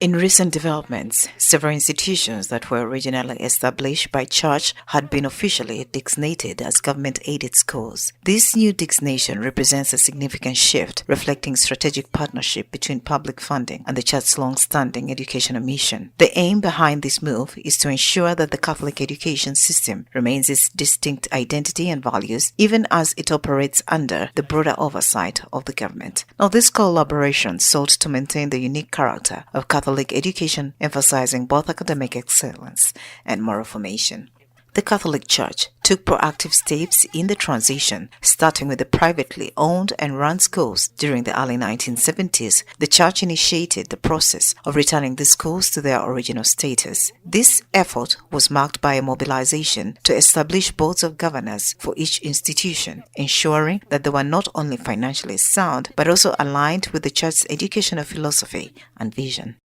In recent developments, several institutions that were originally established by church had been officially designated as government-aided schools. This new designation represents a significant shift, reflecting strategic partnership between public funding and the church's long-standing educational mission. The aim behind this move is to ensure that the Catholic education system remains its distinct identity and values, even as it operates under the broader oversight of the government. Now, this collaboration sought to maintain the unique character of Catholic education, emphasizing both academic excellence and moral formation. The Catholic Church took proactive steps in the transition, starting with the privately owned and run schools. During the early 1970s, the Church initiated the process of returning the schools to their original status. This effort was marked by a mobilization to establish boards of governors for each institution, ensuring that they were not only financially sound, but also aligned with the Church's educational philosophy and vision.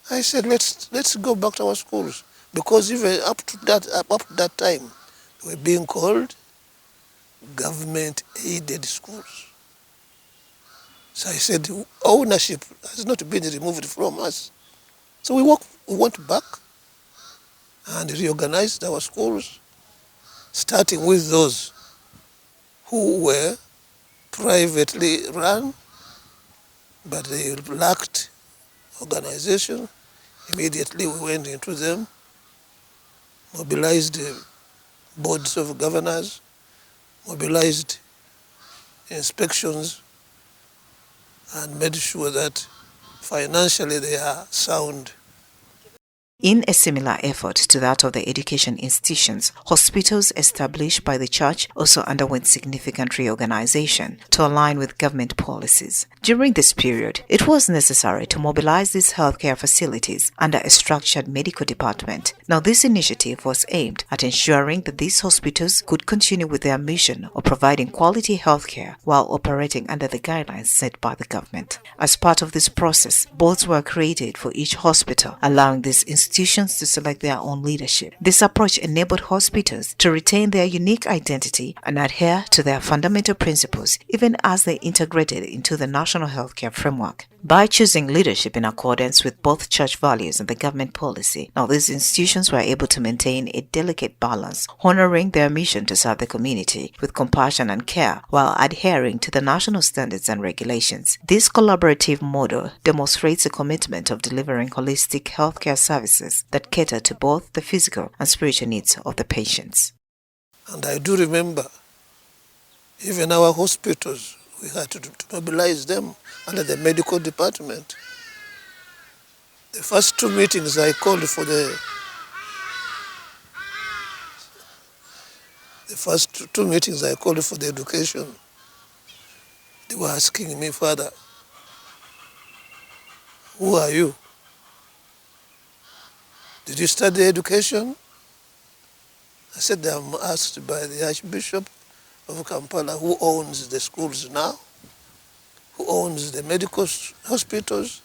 I said, let's go back to our schools, because even up to that time, they were being called government-aided schools. So I said, ownership has not been removed from us. So we went back and reorganized our schools, starting with those who were privately run, but they lacked organization. Immediately we went into them, mobilized boards of governors, mobilized inspections, and made sure that financially they are sound. In a similar effort to that of the education institutions, hospitals established by the Church also underwent significant reorganization to align with government policies. During this period, it was necessary to mobilize these healthcare facilities under a structured medical department. Now, this initiative was aimed at ensuring that these hospitals could continue with their mission of providing quality healthcare while operating under the guidelines set by the government. As part of this process, boards were created for each hospital, allowing these institutions to select their own leadership. This approach enabled hospitals to retain their unique identity and adhere to their fundamental principles, even as they integrated into the national healthcare framework. By choosing leadership in accordance with both church values and the government policy, now these institutions were able to maintain a delicate balance, honoring their mission to serve the community with compassion and care while adhering to the national standards and regulations. This collaborative model demonstrates a commitment of delivering holistic healthcare services that cater to both the physical and spiritual needs of the patients. And I do remember, even our hospitals, we had to mobilize them under the medical department. The first two meetings I called for the education, they were asking me, Father, who are you? Did you study education? I said, I'm asked by the Archbishop of Kampala, who owns the schools now, who owns the medical hospitals,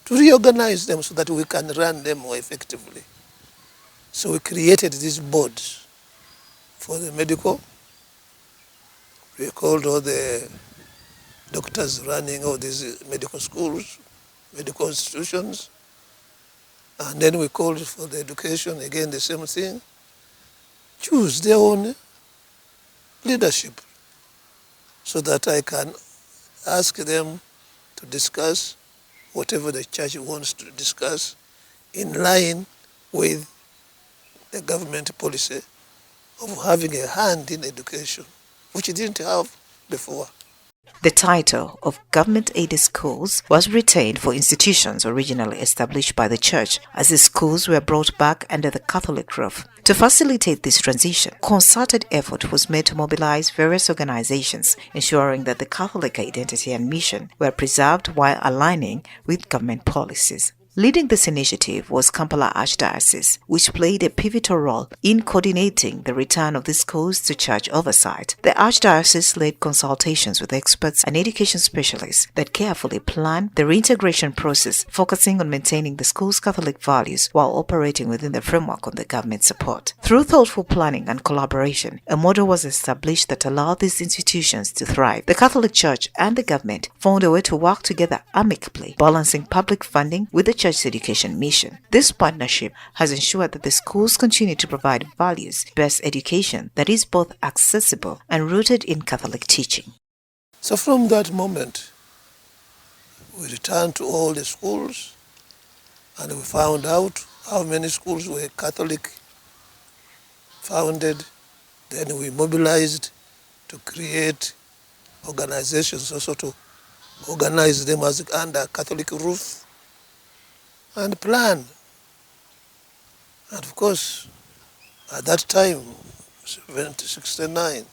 to reorganize them so that we can run them more effectively. So we created these boards for the medical. We called all the doctors running all these medical schools, medical institutions. And then we called for the education, again the same thing. Choose their own leadership so that I can ask them to discuss whatever the church wants to discuss in line with the government policy of having a hand in education, which it didn't have before. The title of government-aided schools was retained for institutions originally established by the Church, as the schools were brought back under the Catholic roof. To facilitate this transition, concerted effort was made to mobilize various organizations, ensuring that the Catholic identity and mission were preserved while aligning with government policies. Leading this initiative was Kampala Archdiocese, which played a pivotal role in coordinating the return of the schools to church oversight. The Archdiocese led consultations with experts and education specialists that carefully planned the reintegration process, focusing on maintaining the school's Catholic values while operating within the framework of the government support. Through thoughtful planning and collaboration, a model was established that allowed these institutions to thrive. The Catholic Church and the government found a way to work together amicably, balancing public funding with the Church's education mission. This partnership has ensured that the schools continue to provide values-based education that is both accessible and rooted in Catholic teaching. So from that moment, we returned to all the schools and we found out how many schools were Catholic founded. Then we mobilized to create organizations, also to organize them as under Catholic roof and plan. And of course, at that time, 1769,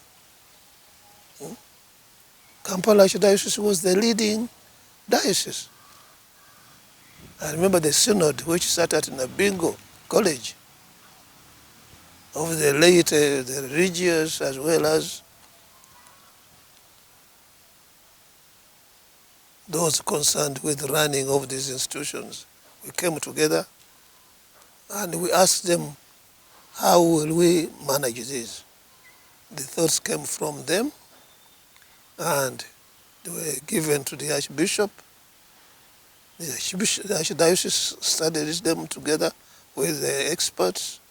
Kampala Archdiocese was the leading diocese. I remember the synod which started in Abingo College of the late the religious as well as those concerned with the running of these institutions. We came together and we asked them, how will we manage this? The thoughts came from them and they were given to the Archbishop. The Archdiocese studied them together with the experts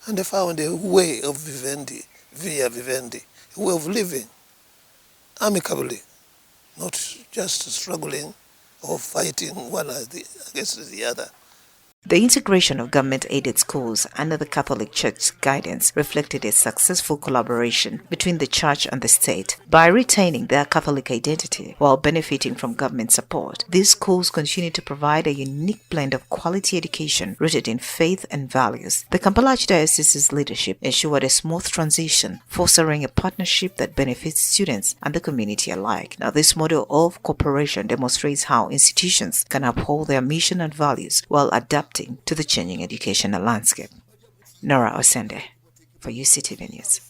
and they found a way of vivendi, via vivendi, a way of living amicably, not just struggling or fighting one against the other. The integration of government-aided schools under the Catholic Church's guidance reflected a successful collaboration between the Church and the state. By retaining their Catholic identity while benefiting from government support, these schools continue to provide a unique blend of quality education rooted in faith and values. The Kampala Archdiocese's leadership ensured a smooth transition, fostering a partnership that benefits students and the community alike. Now, this model of cooperation demonstrates how institutions can uphold their mission and values while adapting to the changing educational landscape. Nora Osende for UCTV News.